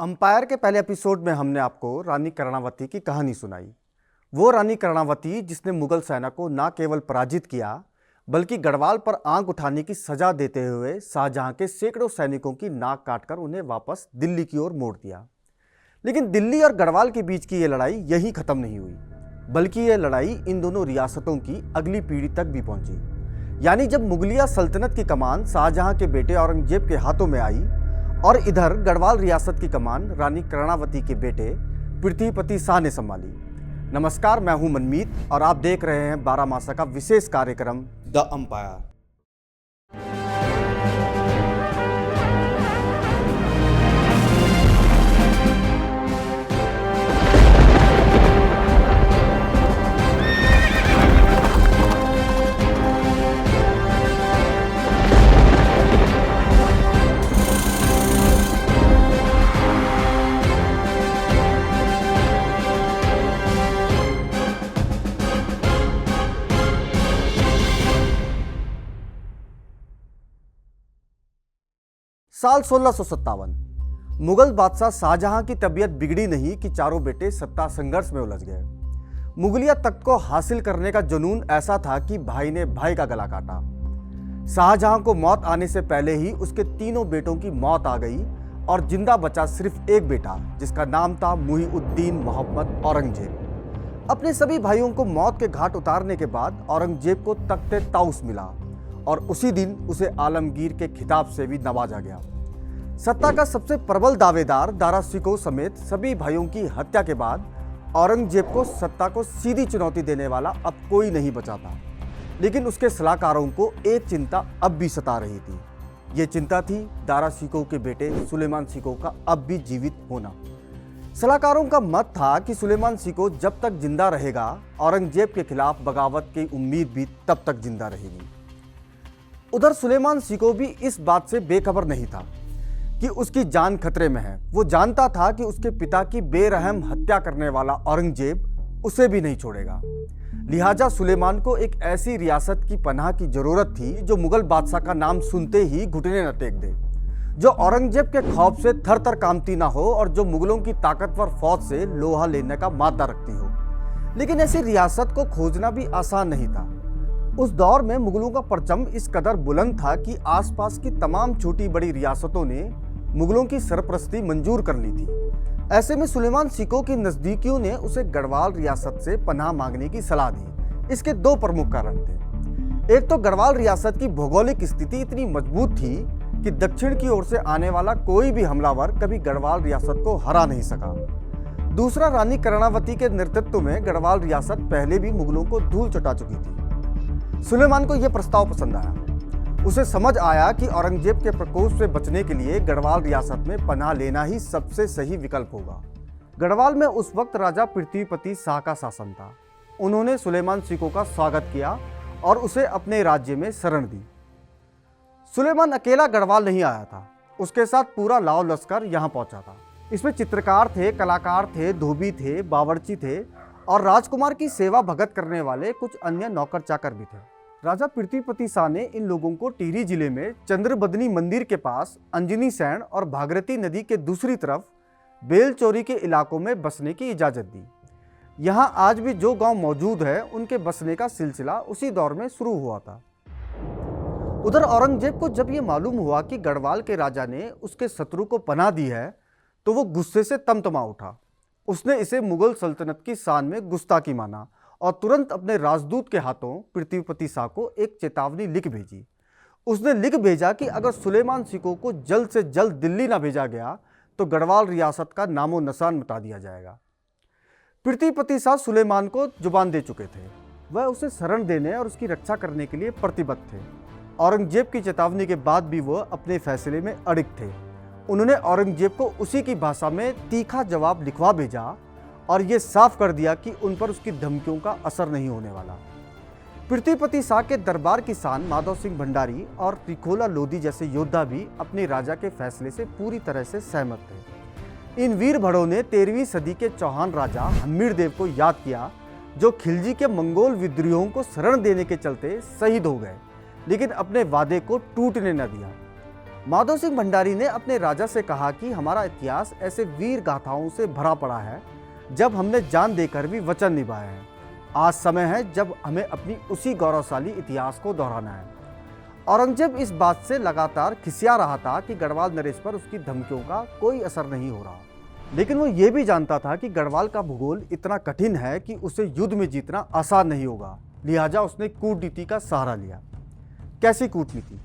Umpire के पहले episode में हमने आपको रानी कर्णावती की कहानी सुनाई। वो रानी कर्णावती जिसने मुगल सेना को न केवल पराजित किया बल्कि गढ़वाल पर आंख उठाने की सजा देते हुए शाहजहां के सैकड़ों सैनिकों की नाक काटकर उन्हें वापस दिल्ली की ओर मोड़ दिया। लेकिन दिल्ली और गढ़वाल के बीच की ये लड़ाई यहीं खत्म नहीं हुई, बल्कि ये लड़ाई इन दोनों रियासतों की अगली पीढ़ी तक भी पहुंची। यानी जब मुगलिया सल्तनत की कमान शाहजहां के बेटे औरंगजेब के हाथों में आई और इधर गढ़वाल रियासत की कमान रानी कर्णावती के बेटे पृथ्वीपति शाह ने संभाली। नमस्कार, मैं हूं मनमीत और आप देख रहे हैं 12 मासा का विशेष कार्यक्रम द अंपायर। साल 1657। मुगल बादशाह शाहजहां की तबीयत बिगड़ी नहीं कि चारों बेटे सत्ता संघर्ष में उलझ गए। मुगलिया तख्त को हासिल करने का जुनून ऐसा था कि भाई ने भाई का गला काटा। शाहजहां को मौत आने से पहले ही उसके तीनों बेटों की मौत आ गई और जिंदा बचा सिर्फ एक बेटा जिसका नाम था मुहीउद्दीन मोहम्मद औरंगजेब। अपने सभी भाइयों को मौत के घाट उतारने के बाद औरंगजेब को तख्ते ताउस मिला और उसी दिन उसे आलमगीर के खिताब से भी नवाजा गया। सत्ता का सबसे प्रबल दावेदार दारा शिकोह समेत सभी भाइयों की हत्या के बाद औरंगजेब को सत्ता को सीधी चुनौती देने वाला अब कोई नहीं बचा था। लेकिन उसके सलाहकारों को एक चिंता अब भी सता रही थी। ये चिंता थी दारा शिकोह के बेटे सुलेमान शिकोह का अब भी जीवित होना। सलाहकारों का मत था कि सुलेमान शिकोह जब तक जिंदा रहेगा औरंगजेब के खिलाफ बगावत की उम्मीद भी तब तक जिंदा रहेगी। उधर सुलेमान शिकोह भी इस बात से बेखबर नहीं था कि उसकी जान खतरे में है। वो जानता था कि उसके पिता की बेरहम हत्या करने वाला औरंगजेब उसे भी नहीं छोड़ेगा। लिहाजा सुलेमान को एक ऐसी रियासत की पनाह की जरूरत थी जो मुगल बादशाह का नाम सुनते ही घुटने न टेक दे, जो औरंगजेब के खौफ से थर थर कांपती ना हो और जो मुगलों की ताकतवर फौज से लोहा लेने का मादा रखती हो। लेकिन ऐसी रियासत को खोजना भी आसान नहीं था। उस दौर में मुगलों का परचम इस कदर बुलंद था कि आसपास की तमाम छोटी बड़ी रियासतों ने मुगलों की सरपरस्ती मंजूर कर ली थी। ऐसे में सुलेमान शिकोह की नजदीकियों ने उसे गढ़वाल रियासत से पनाह मांगने की सलाह दी। इसके दो प्रमुख कारण थे। एक तो गढ़वाल रियासत की भौगोलिक स्थिति इतनी मजबूत थी कि दक्षिण की ओर से आने वाला कोई भी हमलावर कभी गढ़वाल रियासत को हरा नहीं सका। दूसरा, रानी कर्णावती के नेतृत्व में गढ़वाल रियासत पहले भी मुगलों को धूल चटा चुकी थी। सुलेमान को यह प्रस्ताव पसंद आया। उसे समझ आया कि औरंगजेब के प्रकोप से बचने के लिए गढ़वाल रियासत में पनाह लेना ही सबसे सही विकल्प होगा। गढ़वाल में उस वक्त राजा पृथ्वीपति शाह का शासन था। उन्होंने सुलेमान शिकोह का स्वागत किया और उसे अपने राज्य में शरण दी। सुलेमान अकेला गढ़वाल नहीं आया था, उसके साथ पूरा लाव लश्कर यहाँ पहुंचा था। इसमें चित्रकार थे, कलाकार थे, धोबी थे, बावर्ची थे और राजकुमार की सेवा भगत करने वाले कुछ अन्य नौकर चाकर भी थे। राजा पृथ्वीपति शाह ने इन लोगों को टिहरी जिले में चंद्रबदनी मंदिर के पास अंजनी सैण और भागीरथी नदी के दूसरी तरफ बेलचौरी के इलाकों में बसने की इजाजत दी। यहाँ आज भी जो गांव मौजूद है उनके बसने का सिलसिला उसी दौर में शुरू हुआ था। उधर औरंगजेब को जब ये मालूम हुआ कि गढ़वाल के राजा ने उसके शत्रु को पनाह दी है तो वो गुस्से से तमतमा उठा। उसने इसे मुगल सल्तनत की शान में गुस्ताखी माना और तुरंत अपने राजदूत के हाथों पृथ्वीपति शाह को एक चेतावनी लिख भेजी। उसने लिख भेजा कि अगर सुलेमान शिकोह को जल्द से जल्द दिल्ली ना भेजा गया तो गढ़वाल रियासत का नामो निशान मिटा दिया जाएगा। पृथ्वीपति शाह सुलेमान को जुबान दे चुके थे। वह उसे शरण देने और उसकी रक्षा करने के लिए प्रतिबद्ध थे। औरंगजेब की चेतावनी के बाद भी वह अपने फैसले में अड़िग थे। उन्होंने औरंगजेब को उसी की भाषा में तीखा जवाब लिखवा भेजा और ये साफ कर दिया कि उन पर उसकी धमकियों का असर नहीं होने वाला। पृथ्वीपति शाह के दरबार की शान माधव सिंह भंडारी और त्रिखोला लोधी जैसे योद्धा भी अपने राजा के फैसले से पूरी तरह से सहमत थे। इन वीर भड़ों ने 13वीं सदी के चौहान राजा हम्मीर देव को याद किया, जो खिलजी के मंगोल विद्रोहियों को शरण देने के चलते शहीद हो गए, लेकिन अपने वादे को टूटने न दिया। माधव सिंह भंडारी ने अपने राजा से कहा कि हमारा इतिहास ऐसे वीर गाथाओं से भरा पड़ा है जब हमने जान देकर भी वचन निभाए हैं। आज समय है जब हमें अपनी उसी गौरवशाली इतिहास को दोहराना है। औरंगजेब इस बात से लगातार खिसिया रहा था कि गढ़वाल नरेश पर उसकी धमकियों का कोई असर नहीं हो रहा, लेकिन वो ये भी जानता था कि गढ़वाल का भूगोल इतना कठिन है कि उसे युद्ध में जीतना आसान नहीं होगा। लिहाजा उसने कूटनीति का सहारा लिया। कैसी कूटनीति?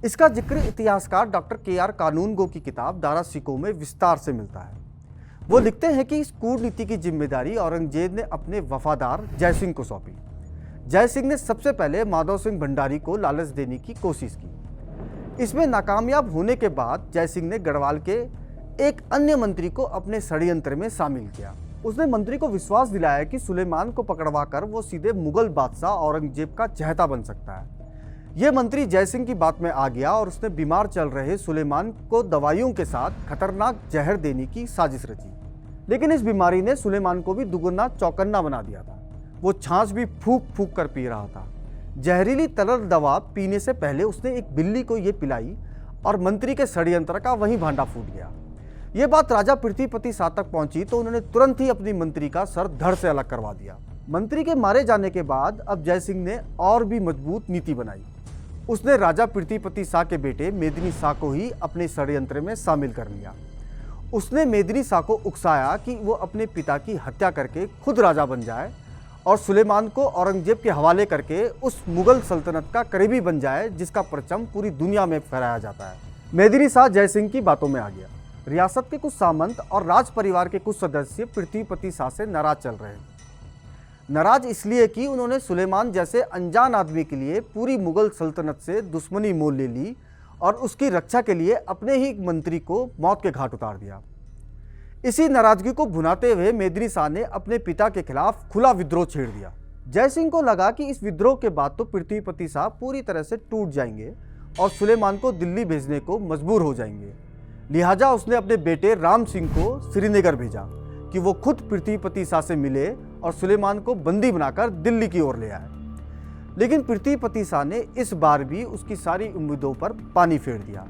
इसका जिक्र इतिहासकार डॉक्टर के.आर. कानूनगो की किताब दारा सिकोह में विस्तार से मिलता है। वो लिखते हैं कि इस कूटनीति की जिम्मेदारी औरंगजेब ने अपने वफादार जयसिंह को सौंपी। जयसिंह ने सबसे पहले माधव सिंह भंडारी को लालच देने की कोशिश की। इसमें नाकामयाब होने के बाद जयसिंह ने गढ़वाल के एक अन्य मंत्री को अपने षड्यंत्र में शामिल किया। उसने मंत्री को विश्वास दिलाया कि सुलेमान को पकड़वाकर वो सीधे मुगल बादशाह औरंगजेब का चहेता बन सकता है। यह मंत्री जयसिंह की बात में आ गया और उसने बीमार चल रहे सुलेमान को दवाइयों के साथ खतरनाक जहर देने की साजिश रची। लेकिन इस बीमारी ने सुलेमान को भी दुगना चौकन्ना बना दिया था। वो छाछ भी फूंक फूंक कर पी रहा था। जहरीली तरल दवा पीने से पहले उसने एक बिल्ली को ये पिलाई और मंत्री के षड्यंत्र का वहीं भांडा फूट गया। ये बात राजा पृथ्वीपति शाह तक पहुंची तो उन्होंने तुरंत ही अपनी मंत्री का सर धड़ से अलग करवा दिया। मंत्री के मारे जाने के बाद अब जयसिंह ने और भी मजबूत नीति बनाई। उसने राजा पृथ्वीपति शाह के बेटे मेदिनी शाह को ही अपने षड्यंत्र में शामिल कर लिया। उसने मेदिनी शाह को उकसाया कि वो अपने पिता की हत्या करके खुद राजा बन जाए और सुलेमान को औरंगजेब के हवाले करके उस मुगल सल्तनत का करीबी बन जाए जिसका परचम पूरी दुनिया में फहराया जाता है। मेदिनी शाह जयसिंह की बातों में आ गया। रियासत के कुछ सामंत और राज परिवार के कुछ सदस्य पृथ्वीपति शाह से नाराज चल रहे हैं। नाराज इसलिए कि उन्होंने सुलेमान जैसे अनजान आदमी के लिए पूरी मुगल सल्तनत से दुश्मनी मोल ले ली और उसकी रक्षा के लिए अपने ही मंत्री को मौत के घाट उतार दिया। इसी नाराजगी को भुनाते हुए मेदिनी शाह ने अपने पिता के खिलाफ खुला विद्रोह छेड़ दिया। जयसिंह को लगा कि इस विद्रोह के बाद तो पृथ्वीपति शाह पूरी तरह से टूट जाएंगे और सुलेमान को दिल्ली भेजने को मजबूर हो जाएंगे। लिहाजा उसने अपने बेटे राम सिंह को श्रीनगर भेजा कि वो खुद पृथ्वीपति शाह से मिले और सुलेमान को बंदी बनाकर दिल्ली की ओर ले आए। लेकिन पृथ्वीपति शाह ने इस बार भी उसकी सारी उम्मीदों पर पानी फेर दिया।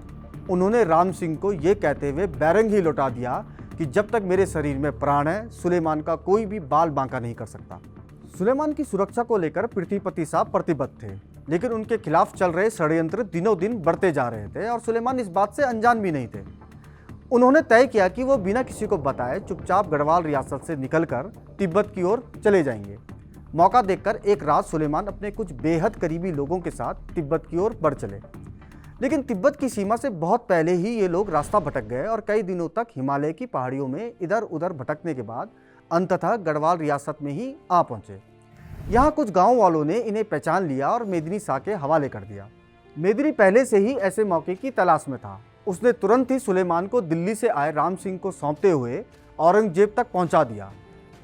उन्होंने राम सिंह को ये कहते हुए बैरंग ही लौटा दिया कि जब तक मेरे शरीर में प्राण है सुलेमान का कोई भी बाल बांका नहीं कर सकता। सुलेमान की सुरक्षा को लेकर पृथ्वीपति शाह प्रतिबद्ध थे, लेकिन उनके खिलाफ चल रहे षड्यंत्र दिनों दिन बढ़ते जा रहे थे और सुलेमान इस बात से अनजान भी नहीं थे। उन्होंने तय किया कि वो बिना किसी को बताए चुपचाप गढ़वाल रियासत से निकलकर तिब्बत की ओर चले जाएंगे। मौका देखकर एक रात सुलेमान अपने कुछ बेहद करीबी लोगों के साथ तिब्बत की ओर बढ़ चले। लेकिन तिब्बत की सीमा से बहुत पहले ही ये लोग रास्ता भटक गए और कई दिनों तक हिमालय की पहाड़ियों में इधर उधर भटकने के बाद अंततः गढ़वाल रियासत में ही आ पहुंचे। यहाँ कुछ गांव वालों ने इन्हें पहचान लिया और मेदिनी शाह के हवाले कर दिया। मेदिनी पहले से ही ऐसे मौके की तलाश में था। उसने तुरंत ही सुलेमान को दिल्ली से आए राम सिंह को सौंपते हुए औरंगजेब तक पहुंचा दिया।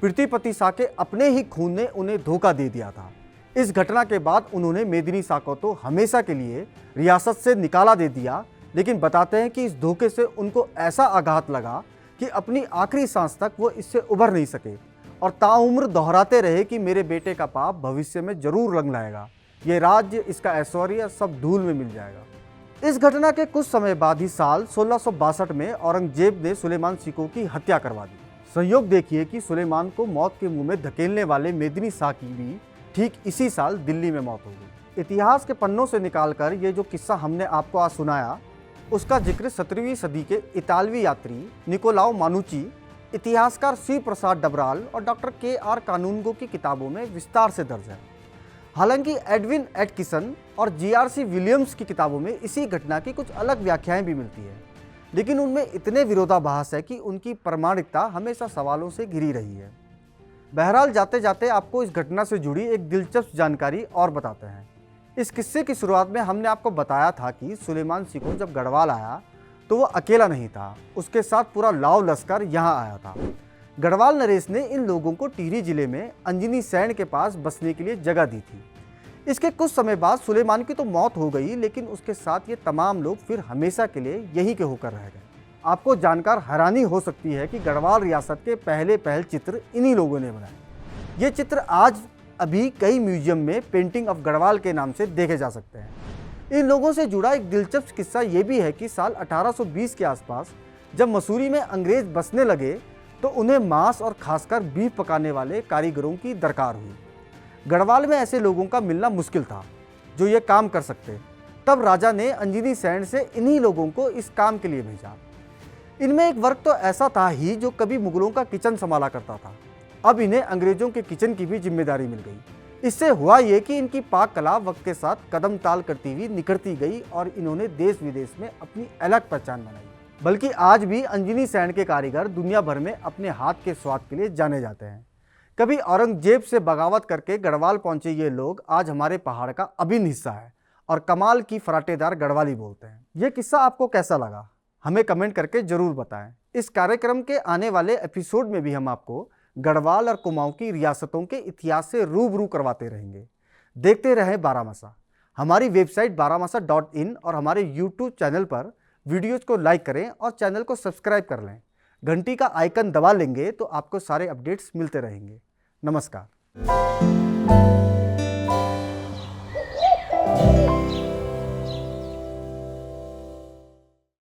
पृथ्वीपति शाह के अपने ही खून ने उन्हें धोखा दे दिया था। इस घटना के बाद उन्होंने मेदिनी शाह को तो हमेशा के लिए रियासत से निकाला दे दिया, लेकिन बताते हैं कि इस धोखे से उनको ऐसा आघात लगा कि अपनी आखिरी सांस तक वो इससे उभर नहीं सके और ताउम्र दोहराते रहे कि मेरे बेटे का पाप भविष्य में जरूर रंग लाएगा, ये राज्य, इसका ऐश्वर्य सब धूल में मिल जाएगा। इस घटना के कुछ समय बाद ही साल 1662 में औरंगजेब ने सुलेमान सिकोह की हत्या करवा दी। संयोग देखिए कि सुलेमान को मौत के मुंह में धकेलने वाले मेदिनी शाह की भी ठीक इसी साल दिल्ली में मौत हो गई। इतिहास के पन्नों से निकालकर ये जो किस्सा हमने आपको आज सुनाया, उसका जिक्र 17वीं सदी के इतालवी यात्री निकोलाओ मानुची, इतिहासकार श्री प्रसाद डबराल और डॉक्टर के.आर. कानूनगो की किताबों में विस्तार से दर्ज है। हालांकि एडविन एटकिसन और जी.आर.सी. विलियम्स की किताबों में इसी घटना की कुछ अलग व्याख्याएं भी मिलती है, लेकिन उनमें इतने विरोधाभास है कि उनकी प्रामाणिकता हमेशा सवालों से घिरी रही है। बहरहाल जाते जाते आपको इस घटना से जुड़ी एक दिलचस्प जानकारी और बताते हैं। इस किस्से की शुरुआत में हमने आपको बताया था कि सुलेमान सिकोह जब गढ़वाल आया तो वो अकेला नहीं था, उसके साथ पूरा लाव लश्कर यहाँ आया था। गढ़वाल नरेश ने इन लोगों को टिहरी जिले में अंजनी सैन के पास बसने के लिए जगह दी थी। इसके कुछ समय बाद सुलेमान की तो मौत हो गई, लेकिन उसके साथ ये तमाम लोग फिर हमेशा के लिए यहीं के होकर रह गए। आपको जानकर हैरानी हो सकती है कि गढ़वाल रियासत के पहल चित्र इन्हीं लोगों ने बनाए। ये चित्र आज अभी कई म्यूजियम में पेंटिंग ऑफ गढ़वाल के नाम से देखे जा सकते हैं। इन लोगों से जुड़ा एक दिलचस्प किस्सा ये भी है कि साल 1820 के आसपास जब मसूरी में अंग्रेज बसने लगे तो उन्हें मांस और खासकर बीफ पकाने वाले कारीगरों की दरकार हुई। गढ़वाल में ऐसे लोगों का मिलना मुश्किल था जो ये काम कर सकते। तब राजा ने अंजनी सैन से इन्हीं लोगों को इस काम के लिए भेजा। इनमें एक वर्ग तो ऐसा था ही जो कभी मुगलों का किचन संभाला करता था। अब इन्हें अंग्रेजों के किचन की भी जिम्मेदारी मिल गई। इससे हुआ ये कि इनकी पाक कला वक्त के साथ कदम ताल करती हुई निखरती गई और इन्होंने देश विदेश में अपनी अलग पहचान बनाई। बल्कि आज भी अंजनी सैन के कारीगर दुनिया भर में अपने हाथ के स्वाद के लिए जाने जाते हैं। कभी औरंगजेब से बगावत करके गढ़वाल पहुंचे ये लोग आज हमारे पहाड़ का अभिन्न हिस्सा है और कमाल की फराटेदार गढ़वाली बोलते हैं। ये किस्सा आपको कैसा लगा हमें कमेंट करके जरूर बताएं। इस कार्यक्रम के आने वाले एपिसोड में भी हम आपको गढ़वाल और कुमाऊं की रियासतों के इतिहास से रूबरू करवाते रहेंगे। देखते रहें बारामासा। हमारी वेबसाइट baramasa.in और हमारे YouTube चैनल पर वीडियोज को लाइक करें और चैनल को सब्सक्राइब कर लें। घंटी का आइकन दबा लेंगे तो आपको सारे अपडेट्स मिलते रहेंगे। नमस्कार।